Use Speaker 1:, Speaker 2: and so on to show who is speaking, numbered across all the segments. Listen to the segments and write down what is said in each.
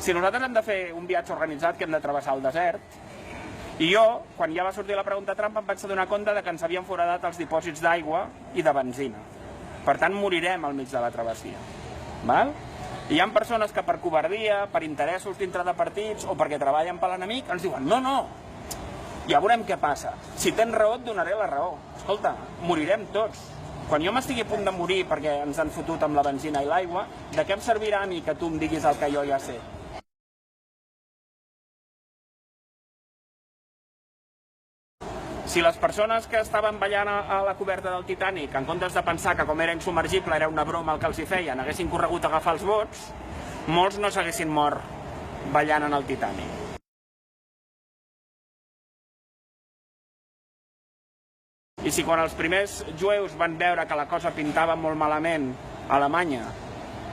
Speaker 1: Si nosaltres hem de fer un viatge organitzat que hem de travessar el desert, i jo, quan ja va sortir la pregunta trampa, em vaig adonar compte que ens havien foradat els dipòsits d'aigua i de benzina. Per tant, morirem al mig de la travessia. Val? I hi ha persones que per covardia, per interessos dintre de partits o perquè treballen per l'enemic, ens diuen no, ja veurem què passa. Si tens raó, et donaré la raó. Escolta, morirem tots. Quan jo m'estigui a punt de morir perquè ens han fotut amb la benzina i l'aigua, de què em servirà a mi que tu em diguis el que jo ja sé? Si les persones que estaven ballant a la coberta del Titanic, en comptes de pensar que com era insubmergible era una broma el que els hi feien, haguessin corregut a agafar els bots, molts no s'haguessin mort ballant en el Titanic. I si quan els primers jueus van veure que la cosa pintava molt malament a Alemanya,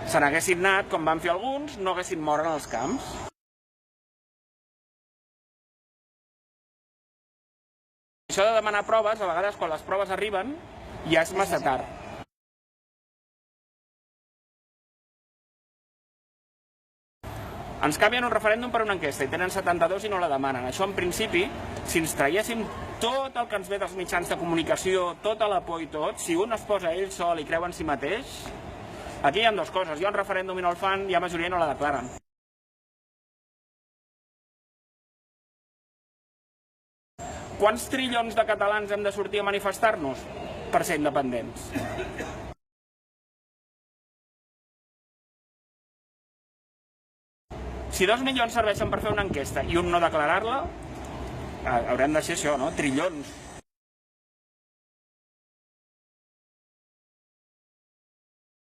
Speaker 1: se n'haguessin anat, com van fer alguns, no haguessin mort en els camps. Això de demanar proves, a vegades quan les proves arriben, ja és massa tard. Ens canvien un referèndum per una enquesta i tenen 72 i no la demanen. Això, en principi, si ens traiéssim tot el que ens ve dels mitjans de comunicació, tota la por i tot, si un es posa ell sol i creu en si mateix, aquí hi ha dues coses. Hi ha un referèndum i no el fan, hi ha majoria i no la declaren. Quants trillons de catalans hem de sortir a manifestar-nos per ser independents? Si 2 milions serveixen per fer una enquesta i un no declarar-la, haurem de ser això, no? Trillons.